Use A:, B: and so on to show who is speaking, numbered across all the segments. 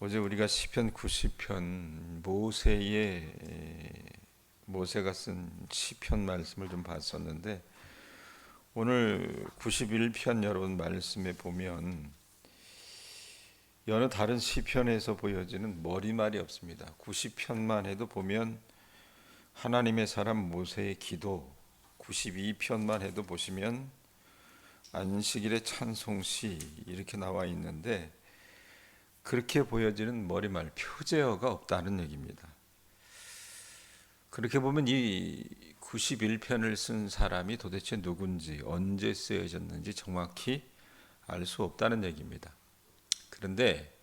A: 어제 우리가 시편 90편 모세가 쓴 시편 말씀을 좀 봤었는데, 오늘 91편 여러분 말씀에 보면 여느 다른 시편에서 보여지는 머리말이 없습니다. 90편만 해도 보면 하나님의 사람 모세의 기도, 92편만 해도 보시면 안식일의 찬송시 이렇게 나와 있는데, 그렇게 보여지는 머리말 표제어가 없다는 얘기입니다. 그렇게 보면 이 91편을 쓴 사람이 도대체 누군지, 언제 쓰여졌는지 정확히 알 수 없다는 얘기입니다. 그런데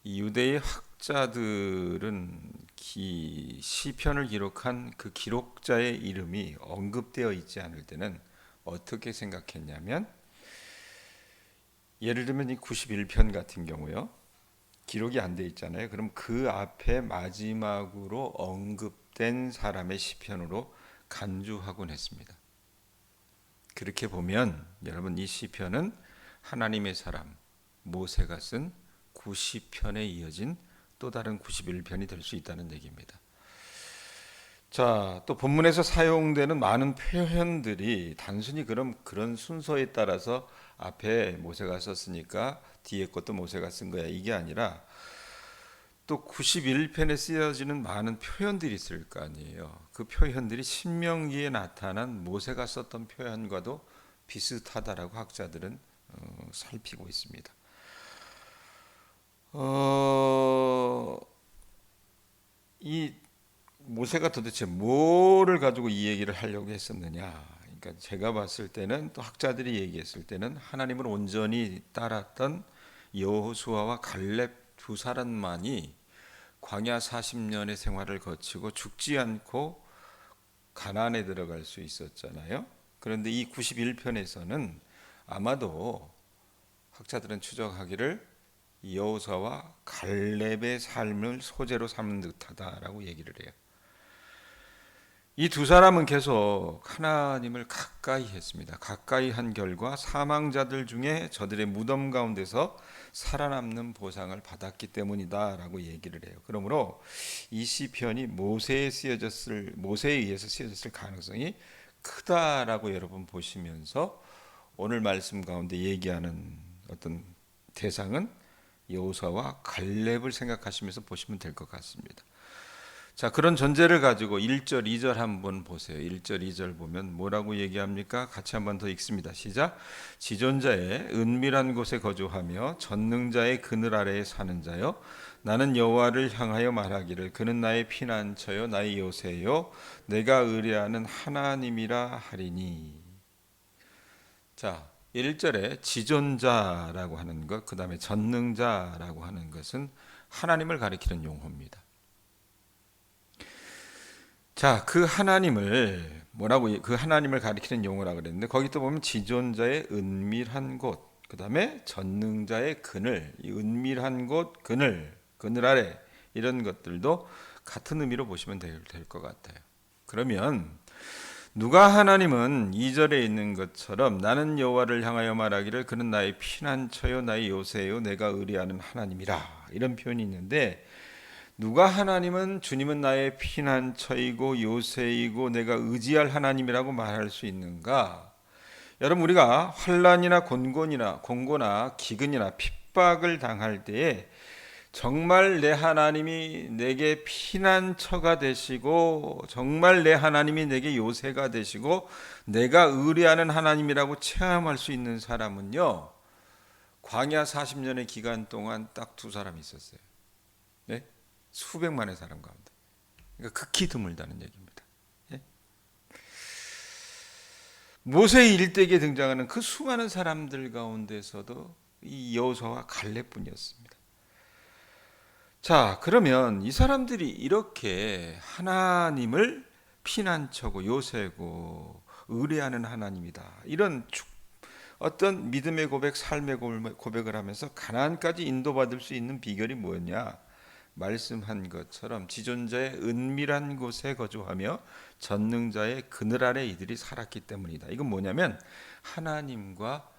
A: 이 유대의 학자들은 시편을 기록한 그 기록자의 이름이 언급되어 있지 않을 때는 어떻게 생각했냐면, 예를 들면 이 91편 같은 경우요, 기록이 안 돼 있잖아요. 그럼 그 앞에 마지막으로 언급된 사람의 시편으로 간주하곤 했습니다. 그렇게 보면 여러분, 이 시편은 하나님의 사람 모세가 쓴 90편에 이어진 또 다른 91편이 될 수 있다는 얘기입니다. 자, 또 본문에서 사용되는 많은 표현들이 단순히 그런 순서에 따라서 앞에 모세가 썼으니까 뒤에 것도 모세가 쓴 거야, 이게 아니라 또 91편에 쓰여지는 많은 표현들이 있을 거 아니에요. 그 표현들이 신명기에 나타난 모세가 썼던 표현과도 비슷하다라고 학자들은 살피고 있습니다. 이 모세가 도대체 뭐를 가지고 이 얘기를 하려고 했었느냐? 그러니까 제가 봤을 때는, 또 학자들이 얘기했을 때는, 하나님을 온전히 따랐던 여호수아와 갈렙 두 사람만이 광야 40년의 생활을 거치고 죽지 않고 가나안에 들어갈 수 있었잖아요. 그런데 이 91편에서는 아마도 학자들은 추정하기를 여호수아와 갈렙의 삶을 소재로 삼는 듯하다라고 얘기를 해요. 이 두 사람은 계속 하나님을 가까이 했습니다. 가까이 한 결과 사망자들 중에 저들의 무덤 가운데서 살아남는 보상을 받았기 때문이다라고 얘기를 해요. 그러므로 이 시편이 모세에 의해서 쓰여졌을 가능성이 크다라고 여러분 보시면서, 오늘 말씀 가운데 얘기하는 어떤 대상은 여호수아와 갈렙을 생각하시면서 보시면 될 것 같습니다. 자, 그런 전제를 가지고 1절, 2절 한번 보세요. 1절, 2절 보면 뭐라고 얘기합니까? 같이 한번 더 읽습니다. 시작. 지존자의 은밀한 곳에 거주하며 전능자의 그늘 아래에 사는 자여, 나는 여호와를 향하여 말하기를 그는 나의 피난처요 나의 요새요 내가 의뢰하는 하나님이라 하리니. 자, 1절에 지존자라고 하는 것, 그 다음에 전능자라고 하는 것은 하나님을 가리키는 용어입니다. 자, 그 하나님을 가리키는 용어라 그랬는데, 거기 또 보면 지존자의 은밀한 곳, 그 다음에 전능자의 그늘, 이 은밀한 곳, 그늘 아래, 이런 것들도 같은 의미로 보시면 될 것 같아요. 그러면 누가 하나님은 2절에 있는 것처럼 나는 여호와를 향하여 말하기를 그는 나의 피난처요 나의 요새요 내가 의뢰하는 하나님이라, 이런 표현이 있는데, 누가 하나님은 주님은 나의 피난처이고 요새이고 내가 의지할 하나님이라고 말할 수 있는가? 여러분, 우리가 환난이나 공고나 기근이나 핍박을 당할 때에 정말 내 하나님이 내게 피난처가 되시고, 정말 내 하나님이 내게 요새가 되시고 내가 의뢰하는 하나님이라고 체험할 수 있는 사람은요, 광야 40년의 기간 동안 딱 두 사람이 있었어요. 네? 수백만의 사람 가운데. 그러니까 극히 드물다는 얘기입니다. 예? 모세의 일대기에 등장하는 그 수많은 사람들 가운데서도 이 여호수아와 갈렙뿐이었습니다. 자, 그러면 이 사람들이 이렇게 하나님을 피난처고 요새고 의뢰하는 하나님이다, 이런 어떤 믿음의 고백, 삶의 고백을 하면서 가나안까지 인도받을 수 있는 비결이 뭐였냐? 말씀한 것처럼 지존자의 은밀한 곳에 거주하며 전능자의 그늘 아래 이들이 살았기 때문이다. 이건 뭐냐면 하나님과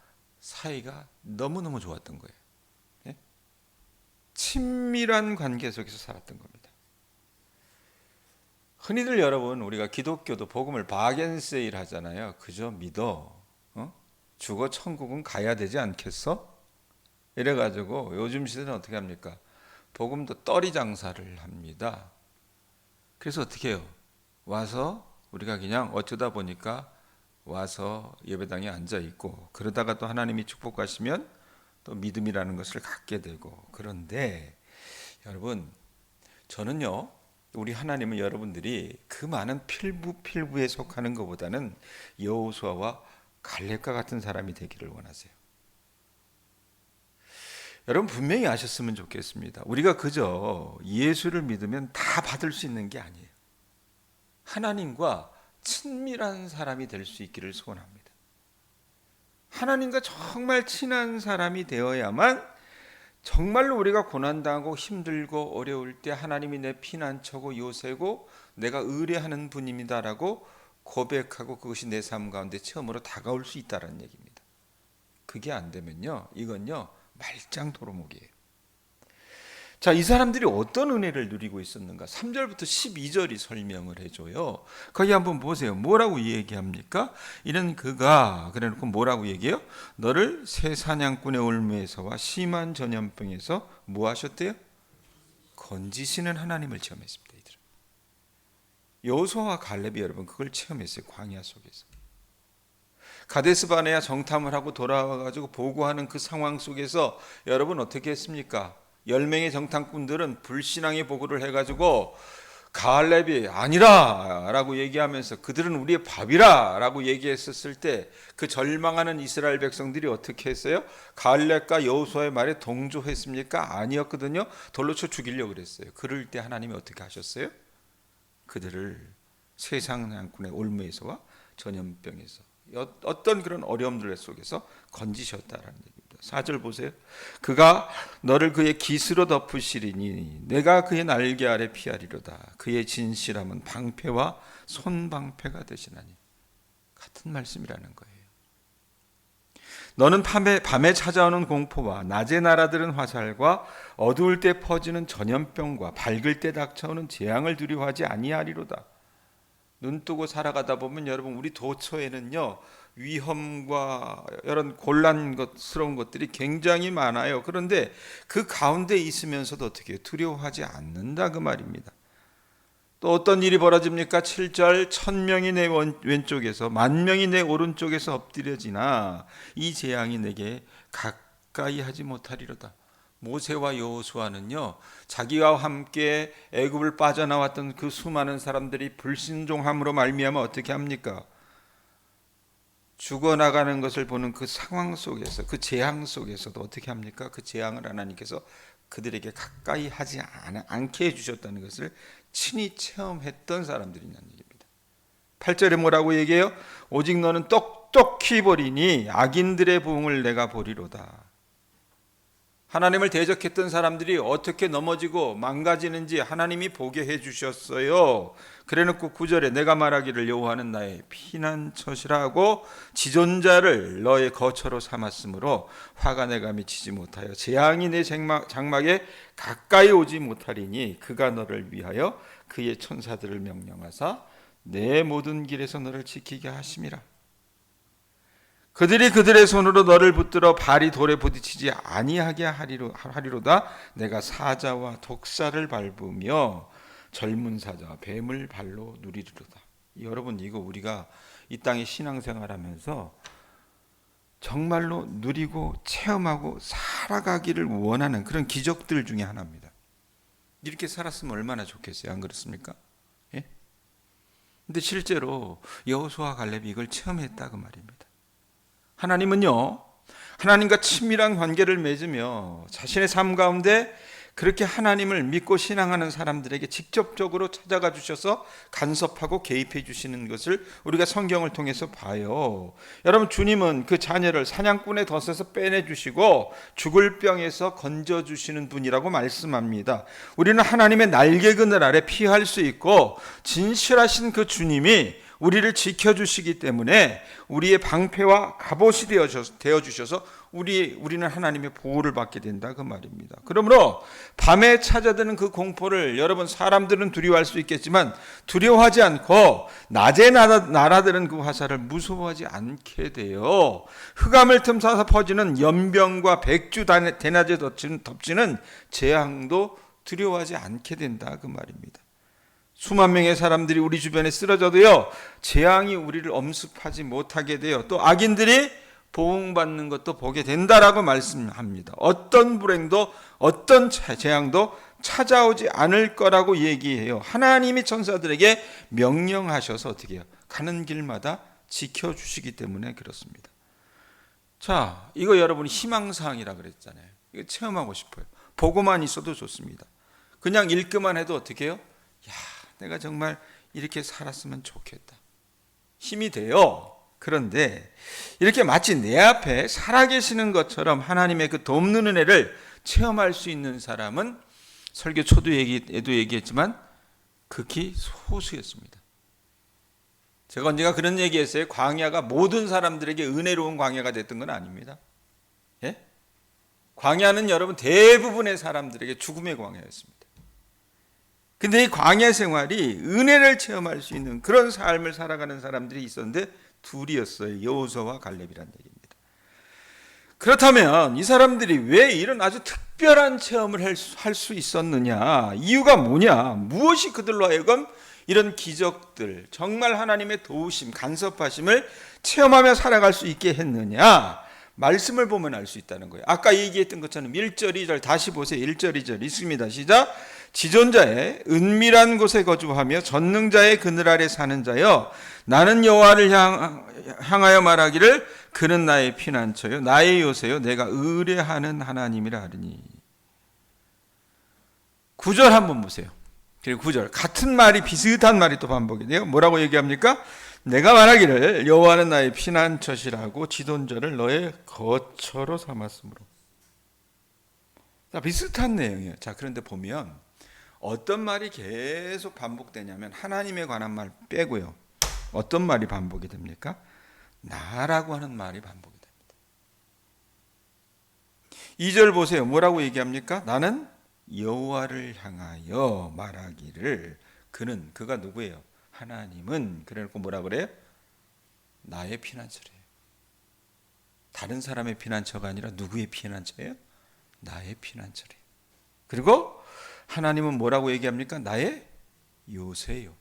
A: 사이가 너무너무 좋았던 거예요. 예? 친밀한 관계 속에서 살았던 겁니다. 흔히들 여러분 우리가 기독교도 복음을 바겐세일 하잖아요. 그저 믿어. 죽어 천국은 가야 되지 않겠어? 이래가지고 요즘 시대는 어떻게 합니까? 복음도 떨이 장사를 합니다. 그래서 어떻게 해요? 와서 우리가 그냥 어쩌다 보니까 와서 예배당에 앉아 있고, 그러다가 또 하나님이 축복하시면 또 믿음이라는 것을 갖게 되고. 그런데 여러분, 저는요, 우리 하나님은 여러분들이 그 많은 필부에 속하는 것보다는 여호수아와 갈렙과 같은 사람이 되기를 원하세요. 여러분 분명히 아셨으면 좋겠습니다. 우리가 그저 예수를 믿으면 다 받을 수 있는 게 아니에요. 하나님과 친밀한 사람이 될 수 있기를 소원합니다. 하나님과 정말 친한 사람이 되어야만 정말로 우리가 고난당하고 힘들고 어려울 때 하나님이 내 피난처고 요새고 내가 의뢰하는 분입니다라고 고백하고 그것이 내 삶 가운데 처음으로 다가올 수 있다는 얘기입니다. 그게 안 되면요, 이건요 말짱 도루묵이에요. 자, 이 사람들이 어떤 은혜를 누리고 있었는가? 3절부터 12절이 설명을 해줘요. 거기 한번 보세요. 뭐라고 얘기합니까? 이는 그가 그래놓고 뭐라고 얘기해요? 너를 새 사냥꾼의 올무에서와 심한 전염병에서 뭐 하셨대요? 건지시는 하나님을 체험했습니다. 이들은. 여호수아와 갈렙이 여러분 그걸 체험했어요. 광야 속에서. 가데스 바네아 정탐을 하고 돌아와가지고 보고하는 그 상황 속에서 여러분 어떻게 했습니까? 10명의 정탐꾼들은 불신앙의 보고를 해가지고 갈렙이 아니라 라고 얘기하면서 그들은 우리의 밥이라 라고 얘기했었을 때 그 절망하는 이스라엘 백성들이 어떻게 했어요? 갈렙과 여호수아의 말에 동조했습니까? 아니었거든요. 돌로 쳐 죽이려고 그랬어요. 그럴 때 하나님이 어떻게 하셨어요? 그들을 세상양꾼의 올무에서와 전염병에서 어떤 그런 어려움들 속에서 건지셨다라는 얘기입니다. 4절 보세요. 그가 너를 그의 깃으로 덮으시리니 내가 그의 날개 아래 피하리로다. 그의 진실함은 방패와 손방패가 되시나니. 같은 말씀이라는 거예요. 너는 밤에 찾아오는 공포와 낮에 날아드는 화살과 어두울 때 퍼지는 전염병과 밝을 때 닥쳐오는 재앙을 두려워하지 아니하리로다. 눈 뜨고 살아가다 보면 여러분 우리 도처에는요 위험과 이런 곤란스러운 것들이 굉장히 많아요. 그런데 그 가운데 있으면서도 어떻게 두려워하지 않는다 그 말입니다. 또 어떤 일이 벌어집니까? 7절 1000명이 내 왼쪽에서 10,000명이 내 오른쪽에서 엎드려지나 이 재앙이 내게 가까이 하지 못하리로다. 모세와 여호수아는요 자기와 함께 애굽을 빠져나왔던 그 수많은 사람들이 불신종함으로 말미암아 어떻게 합니까? 죽어나가는 것을 보는 그 상황 속에서 그 재앙 속에서도 어떻게 합니까? 그 재앙을 하나님께서 그들에게 가까이 하지 않게 해주셨다는 것을 친히 체험했던 사람들이라는 얘기입니다. 8절에 뭐라고 얘기해요? 오직 너는 똑똑히 보리니 악인들의 부흥을 내가 보리로다. 하나님을 대적했던 사람들이 어떻게 넘어지고 망가지는지 하나님이 보게 해주셨어요. 그래놓고 9절에 내가 말하기를 여호와는 나의 피난처시라 하고 지존자를 너의 거처로 삼았으므로 화가 내가 미치지 못하여 재앙이 내 장막에 가까이 오지 못하리니 그가 너를 위하여 그의 천사들을 명령하사 내 모든 길에서 너를 지키게 하심이라. 그들이 그들의 손으로 너를 붙들어 발이 돌에 부딪히지 아니하게 하리로다. 내가 사자와 독사를 밟으며 젊은 사자와 뱀을 발로 누리리로다. 여러분 이거 우리가 이 땅에 신앙생활하면서 정말로 누리고 체험하고 살아가기를 원하는 그런 기적들 중에 하나입니다. 이렇게 살았으면 얼마나 좋겠어요. 안 그렇습니까? 예? 근데 실제로 여호수아와 갈렙이 이걸 체험했다 그 말입니다. 하나님은요 하나님과 친밀한 관계를 맺으며 자신의 삶 가운데 그렇게 하나님을 믿고 신앙하는 사람들에게 직접적으로 찾아가 주셔서 간섭하고 개입해 주시는 것을 우리가 성경을 통해서 봐요. 여러분 주님은 그 자녀를 사냥꾼의 덫에서 빼내 주시고 죽을 병에서 건져 주시는 분이라고 말씀합니다. 우리는 하나님의 날개 그늘 아래 피할 수 있고 진실하신 그 주님이 우리를 지켜주시기 때문에 우리의 방패와 갑옷이 되어주셔서 우리는 하나님의 보호를 받게 된다 그 말입니다. 그러므로 밤에 찾아드는 그 공포를 여러분 사람들은 두려워할 수 있겠지만 두려워하지 않고 낮에 날아드는 그 화살을 무서워하지 않게 돼요. 흑암을 틈타서 퍼지는 연병과 백주 대낮에 덮치는 재앙도 두려워하지 않게 된다 그 말입니다. 수만 명의 사람들이 우리 주변에 쓰러져도요, 재앙이 우리를 엄습하지 못하게 돼요. 또 악인들이 보응받는 것도 보게 된다라고 말씀합니다. 어떤 불행도 어떤 재앙도 찾아오지 않을 거라고 얘기해요. 하나님이 천사들에게 명령하셔서 어떻게 해요? 가는 길마다 지켜주시기 때문에 그렇습니다. 자, 이거 여러분이 희망사항이라 그랬잖아요. 이거 체험하고 싶어요. 보고만 있어도 좋습니다. 그냥 읽기만 해도 어떻게 해요? 야, 내가 정말 이렇게 살았으면 좋겠다. 힘이 돼요. 그런데 이렇게 마치 내 앞에 살아계시는 것처럼 하나님의 그 돕는 은혜를 체험할 수 있는 사람은 설교 초두에도 얘기했지만 극히 소수였습니다. 제가 언젠가 그런 얘기했어요. 광야가 모든 사람들에게 은혜로운 광야가 됐던 건 아닙니다. 예? 광야는 여러분 대부분의 사람들에게 죽음의 광야였습니다. 근데 이 광야 생활이 은혜를 체험할 수 있는 그런 삶을 살아가는 사람들이 있었는데 둘이었어요. 여호수아와 갈렙이라는 얘기입니다. 그렇다면 이 사람들이 왜 이런 아주 특별한 체험을 할 수 있었느냐? 이유가 뭐냐? 무엇이 그들로 하여금 이런 기적들, 정말 하나님의 도우심, 간섭하심을 체험하며 살아갈 수 있게 했느냐? 말씀을 보면 알 수 있다는 거예요. 아까 얘기했던 것처럼 1절, 2절 다시 보세요. 1절, 2절 있습니다. 시작. 지존자의 은밀한 곳에 거주하며 전능자의 그늘 아래 사는 자여, 나는 여호와를 향하여 말하기를 그는 나의 피난처요 나의 요새요 내가 의뢰하는 하나님이라 하리니. 9절 한번 보세요. 그리고 9절 같은 말이, 비슷한 말이 또 반복이 돼요. 뭐라고 얘기합니까? 내가 말하기를 여호와는 나의 피난처시라고 지존자를 너의 거처로 삼았으므로. 자, 비슷한 내용이에요. 자, 그런데 보면 어떤 말이 계속 반복되냐면 하나님에 관한 말 빼고요. 어떤 말이 반복이 됩니까? 나라고 하는 말이 반복이 됩니다. 2절 보세요. 뭐라고 얘기합니까? 나는 여호와를 향하여 말하기를 그가 누구예요? 하나님은. 그래놓고 뭐라 그래요? 나의 피난처래요. 다른 사람의 피난처가 아니라 누구의 피난처예요? 나의 피난처래요. 그리고 하나님은 뭐라고 얘기합니까? 나의 요새요.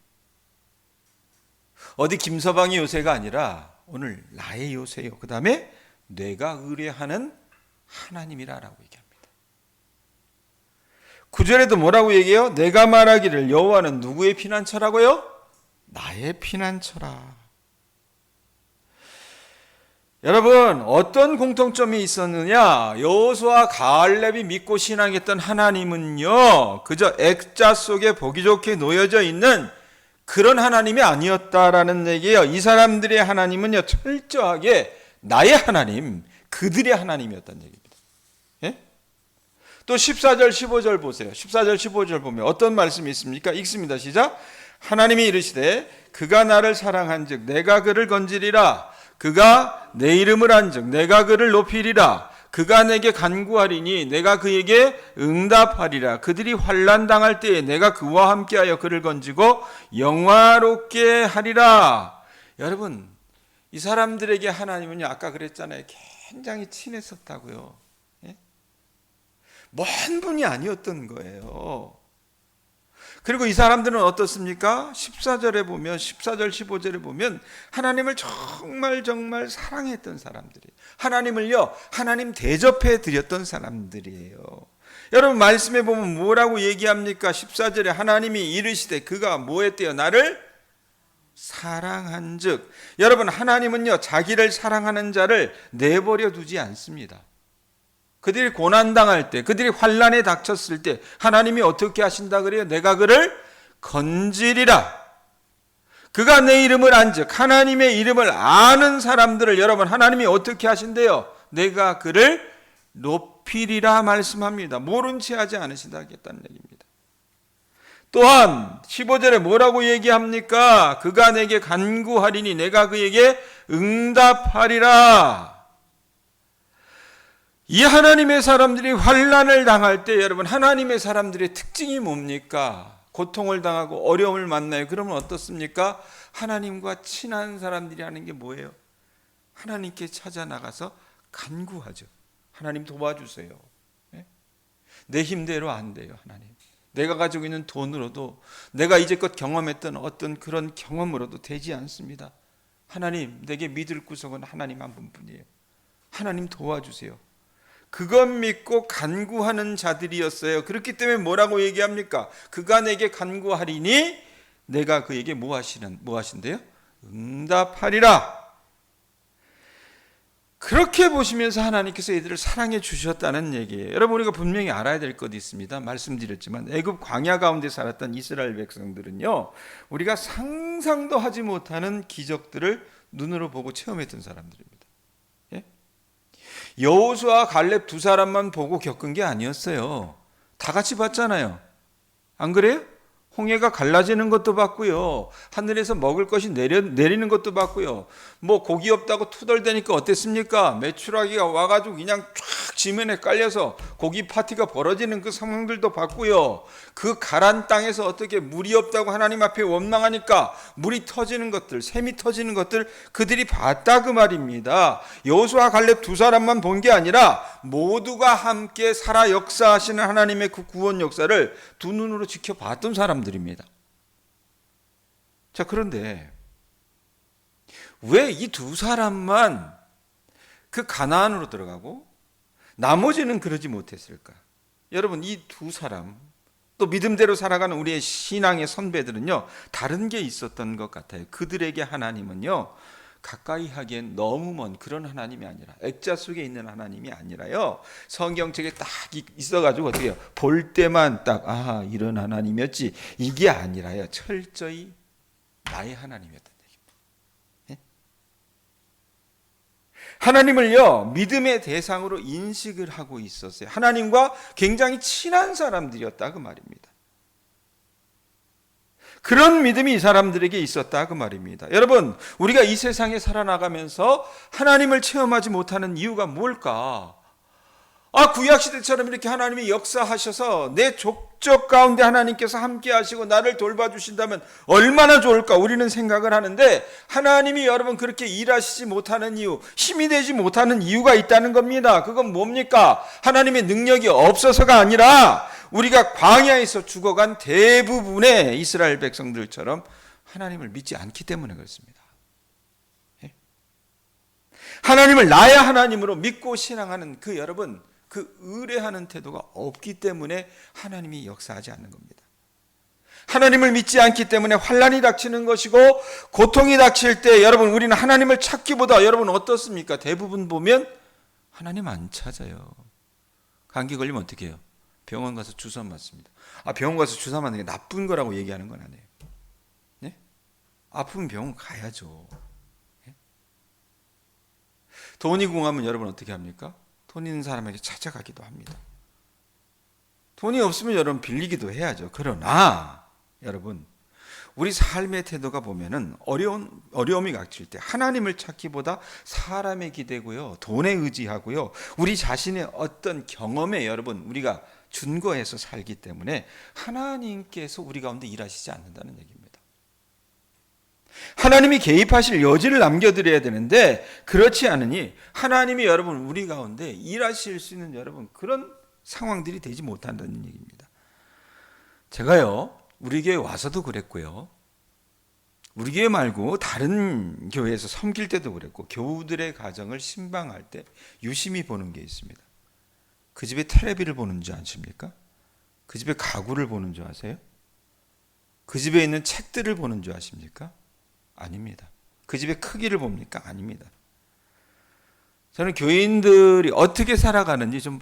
A: 어디 김서방이 요새가 아니라 오늘 나의 요새요. 그 다음에 내가 의뢰하는 하나님이라고 얘기합니다. 9절에도 뭐라고 얘기해요? 내가 말하기를 여호와는 누구의 피난처라고요? 나의 피난처라. 여러분, 어떤 공통점이 있었느냐? 여호수아와 갈렙이 믿고 신앙했던 하나님은요, 그저 액자 속에 보기 좋게 놓여져 있는 그런 하나님이 아니었다라는 얘기예요. 이 사람들의 하나님은요, 철저하게 나의 하나님, 그들의 하나님이었다는 얘기입니다. 예? 또 14절, 15절 보세요. 14절, 15절 보면 어떤 말씀이 있습니까? 읽습니다. 시작. 하나님이 이르시되 그가 나를 사랑한즉 내가 그를 건지리라. 그가 내 이름을 한즉 내가 그를 높이리라. 그가 내게 간구하리니 내가 그에게 응답하리라. 그들이 환난 당할 때에 내가 그와 함께하여 그를 건지고 영화롭게 하리라. 여러분, 이 사람들에게 하나님은요, 아까 그랬잖아요, 굉장히 친했었다고요. 예? 먼 분이 아니었던 거예요. 그리고 이 사람들은 어떻습니까? 14절에 보면, 14절 15절에 보면 하나님을 정말 사랑했던 사람들이, 하나님을요, 하나님 대접해 드렸던 사람들이에요. 여러분, 말씀에 보면 뭐라고 얘기합니까? 14절에 하나님이 이르시되 그가 뭐 했대요? 나를 사랑한즉. 여러분, 하나님은요, 자기를 사랑하는 자를 내버려 두지 않습니다. 그들이 고난당할 때, 그들이 환난에 닥쳤을 때 하나님이 어떻게 하신다 그래요? 내가 그를 건지리라. 그가 내 이름을 안즉, 하나님의 이름을 아는 사람들을 여러분 하나님이 어떻게 하신대요? 내가 그를 높이리라 말씀합니다. 모른 채 하지 않으신다겠다는 얘기입니다. 또한 15절에 뭐라고 얘기합니까? 그가 내게 간구하리니 내가 그에게 응답하리라. 이 하나님의 사람들이 환난을 당할 때 여러분, 하나님의 사람들의 특징이 뭡니까? 고통을 당하고 어려움을 만나요. 그러면 어떻습니까? 하나님과 친한 사람들이 하는 게 뭐예요? 하나님께 찾아 나가서 간구하죠. 하나님 도와주세요. 내 힘대로 안 돼요, 하나님. 내가 가지고 있는 돈으로도, 내가 이제껏 경험했던 어떤 그런 경험으로도 되지 않습니다. 하나님, 내게 믿을 구석은 하나님 한 분뿐이에요. 하나님 도와주세요. 그것 믿고 간구하는 자들이었어요. 그렇기 때문에 뭐라고 얘기합니까? 그가 내게 간구하리니 내가 그에게 뭐 하신대요? 응답하리라. 그렇게 보시면서 하나님께서 이들을 사랑해 주셨다는 얘기예요. 여러분, 우리가 분명히 알아야 될 것이 있습니다. 말씀드렸지만 애굽 광야 가운데 살았던 이스라엘 백성들은요, 우리가 상상도 하지 못하는 기적들을 눈으로 보고 체험했던 사람들입니다. 예? 여호수아 갈렙 두 사람만 보고 겪은 게 아니었어요. 다 같이 봤잖아요. 안 그래요? 홍해가 갈라지는 것도 봤고요. 하늘에서 먹을 것이 내리는 것도 봤고요. 뭐 고기 없다고 투덜대니까 어땠습니까? 메추라기가 와가지고 그냥 쫙 지면에 깔려서 고기 파티가 벌어지는 그 상황들도 봤고요. 그 가란 땅에서 어떻게 물이 없다고 하나님 앞에 원망하니까 물이 터지는 것들, 샘이 터지는 것들 그들이 봤다 그 말입니다. 여호수아 갈렙 두 사람만 본 게 아니라 모두가 함께 살아 역사하시는 하나님의 그 구원 역사를 두 눈으로 지켜봤던 사람들입니다. 자, 그런데 왜 이 두 사람만 그 가나안으로 들어가고 나머지는 그러지 못했을까? 여러분, 이 두 사람, 또 믿음대로 살아가는 우리의 신앙의 선배들은요, 다른 게 있었던 것 같아요. 그들에게 하나님은요, 가까이 하기엔 너무 먼 그런 하나님이 아니라, 액자 속에 있는 하나님이 아니라요, 성경책에 딱 있어가지고 어떻게 해요? 볼 때만 딱, 아, 이런 하나님이었지, 이게 아니라요, 철저히 나의 하나님이었다. 하나님을요, 믿음의 대상으로 인식을 하고 있었어요. 하나님과 굉장히 친한 사람들이었다 그 말입니다. 그런 믿음이 이 사람들에게 있었다 그 말입니다. 여러분, 우리가 이 세상에 살아나가면서 하나님을 체험하지 못하는 이유가 뭘까? 구약시대처럼 이렇게 하나님이 역사하셔서 내 족적 가운데 하나님께서 함께 하시고 나를 돌봐주신다면 얼마나 좋을까 우리는 생각을 하는데, 하나님이 여러분 그렇게 일하시지 못하는 이유, 힘이 되지 못하는 이유가 있다는 겁니다. 그건 뭡니까? 하나님의 능력이 없어서가 아니라 우리가 광야에서 죽어간 대부분의 이스라엘 백성들처럼 하나님을 믿지 않기 때문에 그렇습니다. 하나님을 나의 하나님으로 믿고 신앙하는 그 여러분, 그 의뢰하는 태도가 없기 때문에 하나님이 역사하지 않는 겁니다. 하나님을 믿지 않기 때문에 환난이 닥치는 것이고, 고통이 닥칠 때 여러분 우리는 하나님을 찾기보다 여러분 어떻습니까? 대부분 보면 하나님 안 찾아요. 감기 걸리면 어떻게 해요? 병원 가서 주사 맞습니다. 병원 가서 주사 맞는 게 나쁜 거라고 얘기하는 건 아니에요. 네? 아프면 병원 가야죠. 네? 돈이 궁하면 여러분 어떻게 합니까? 돈 있는 사람에게 찾아가기도 합니다. 돈이 없으면 여러분 빌리기도 해야죠. 그러나 여러분, 우리 삶의 태도가 보면은 어려움이 닥칠 때 하나님을 찾기보다 사람에 기대고요, 돈에 의지하고요, 우리 자신의 어떤 경험에 여러분 우리가 준거해서 살기 때문에 하나님께서 우리 가운데 일하시지 않는다는 얘기입니다. 하나님이 개입하실 여지를 남겨드려야 되는데 그렇지 않으니 하나님이 여러분 우리 가운데 일하실 수 있는 여러분 그런 상황들이 되지 못한다는 얘기입니다. 제가요, 우리 교회 와서도 그랬고요, 우리 교회 말고 다른 교회에서 섬길 때도 그랬고, 교우들의 가정을 신방할 때 유심히 보는 게 있습니다. 그 집에 텔레비를 보는 줄 아십니까? 그 집에 가구를 보는 줄 아세요? 그 집에 있는 책들을 보는 줄 아십니까? 아닙니다. 그 집의 크기를 봅니까? 아닙니다. 저는 교인들이 어떻게 살아가는지 좀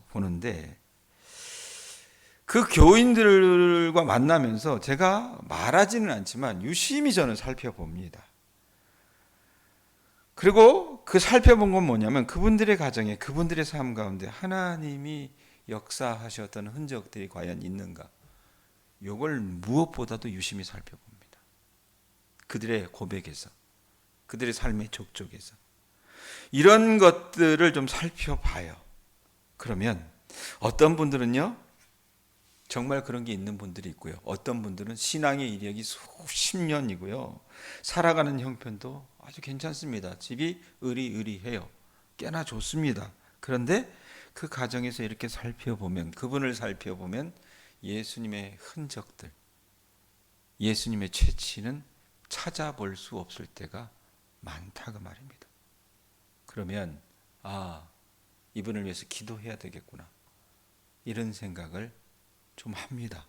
A: 보는데, 그 교인들과 만나면서 제가 말하지는 않지만 유심히 저는 살펴봅니다. 그리고 그 살펴본 건 뭐냐면 그분들의 가정에, 그분들의 삶 가운데 하나님이 역사하셨던 흔적들이 과연 있는가, 이걸 무엇보다도 유심히 살펴봅니다. 그들의 고백에서, 그들의 삶의 족적에서. 이런 것들을 좀 살펴봐요. 그러면 어떤 분들은요, 정말 그런 게 있는 분들이 있고요. 어떤 분들은 신앙의 이력이 수십 년이고요. 살아가는 형편도 아주 괜찮습니다. 집이 의리의리해요. 꽤나 좋습니다. 그런데 그 가정에서 이렇게 살펴보면, 그분을 살펴보면 예수님의 흔적들, 예수님의 채취는 찾아볼 수 없을 때가 많다 그 말입니다. 그러면 이분을 위해서 기도해야 되겠구나, 이런 생각을 좀 합니다.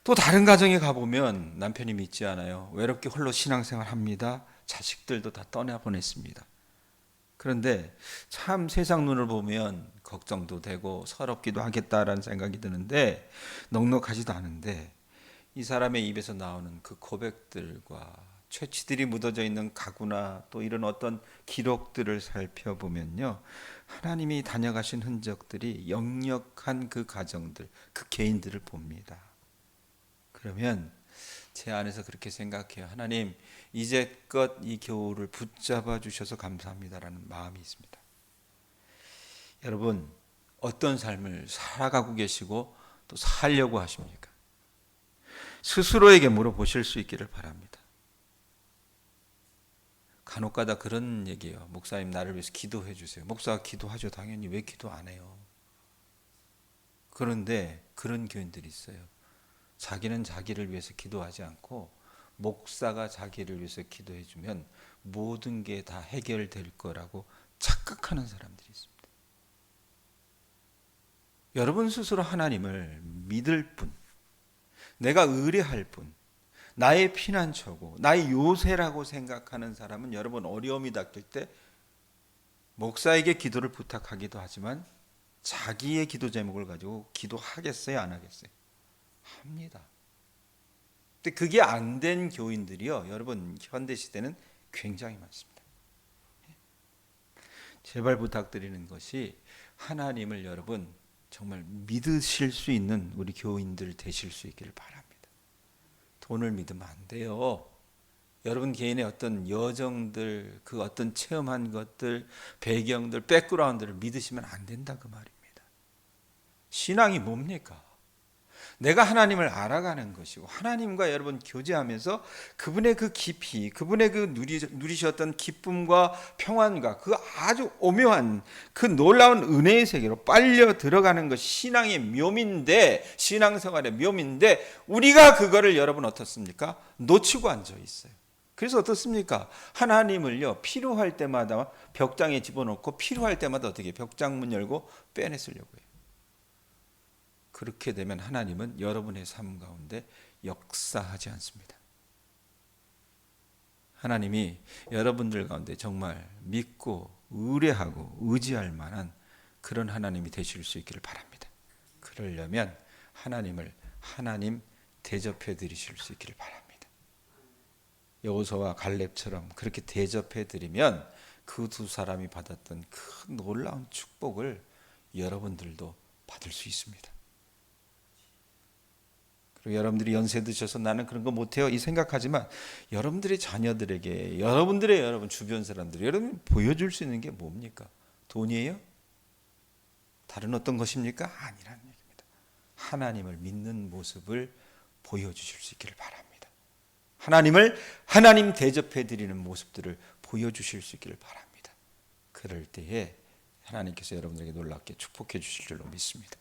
A: 또 다른 가정에 가보면 남편이 믿지 않아요. 외롭게 홀로 신앙생활 합니다. 자식들도 다 떠나보냈습니다. 그런데 참 세상 눈을 보면 걱정도 되고 서럽기도 하겠다라는 생각이 드는데, 넉넉하지도 않은데 이 사람의 입에서 나오는 그 고백들과 채취들이 묻어져 있는 가구나 또 이런 어떤 기록들을 살펴보면요, 하나님이 다녀가신 흔적들이 역력한 그 가정들, 그 개인들을 봅니다. 그러면 제 안에서 그렇게 생각해요. 하나님, 이제껏 이 교우를 붙잡아 주셔서 감사합니다라는 마음이 있습니다. 여러분, 어떤 삶을 살아가고 계시고 또 살려고 하십니까? 스스로에게 물어보실 수 있기를 바랍니다. 간혹가다 그런 얘기예요. 목사님, 나를 위해서 기도해 주세요. 목사가 기도하죠. 당연히. 왜 기도 안 해요? 그런데 그런 교인들이 있어요. 자기는 자기를 위해서 기도하지 않고 목사가 자기를 위해서 기도해 주면 모든 게 다 해결될 거라고 착각하는 사람들이 있습니다. 여러분 스스로 하나님을 믿을 분, 내가 의뢰할 분, 나의 피난처고 나의 요새라고 생각하는 사람은 여러분 어려움이 닥칠 때 목사에게 기도를 부탁하기도 하지만 자기의 기도 제목을 가지고 기도하겠어요, 안 하겠어요? 합니다. 근데 그게 안 된 교인들이요, 여러분 현대 시대는 굉장히 많습니다. 제발 부탁드리는 것이, 하나님을 여러분 정말 믿으실 수 있는 우리 교인들 되실 수 있기를 바랍니다. 돈을 믿으면 안 돼요. 여러분 개인의 어떤 여정들, 그 어떤 체험한 것들, 배경들, 백그라운드를 믿으시면 안 된다 그 말입니다. 신앙이 뭡니까? 내가 하나님을 알아가는 것이고 하나님과 여러분 교제하면서 그분의 그 깊이, 그분의 그 누리셨던 기쁨과 평안과 그 아주 오묘한 그 놀라운 은혜의 세계로 빨려 들어가는 것이 신앙의 묘미인데, 신앙생활의 묘미인데 우리가 그거를 여러분 어떻습니까? 놓치고 앉아 있어요. 그래서 어떻습니까? 하나님을요, 필요할 때마다 벽장에 집어넣고 필요할 때마다 어떻게 벽장문 열고 빼내쓰려고 해요. 그렇게 되면 하나님은 여러분의 삶 가운데 역사하지 않습니다. 하나님이 여러분들 가운데 정말 믿고 의뢰하고 의지할 만한 그런 하나님이 되실 수 있기를 바랍니다. 그러려면 하나님을 하나님 대접해 드리실 수 있기를 바랍니다. 여호수아와 갈렙처럼 그렇게 대접해 드리면 그 두 사람이 받았던 그 놀라운 축복을 여러분들도 받을 수 있습니다. 그리고 여러분들이 연세 드셔서 나는 그런 거 못해요 이 생각하지만, 여러분들의 자녀들에게, 여러분들의 여러분 주변 사람들이 여러분 보여줄 수 있는 게 뭡니까? 돈이에요? 다른 어떤 것입니까? 아니라는 얘기입니다. 하나님을 믿는 모습을 보여주실 수 있기를 바랍니다. 하나님을 하나님 대접해 드리는 모습들을 보여주실 수 있기를 바랍니다. 그럴 때에 하나님께서 여러분들에게 놀랍게 축복해 주실 줄로 믿습니다.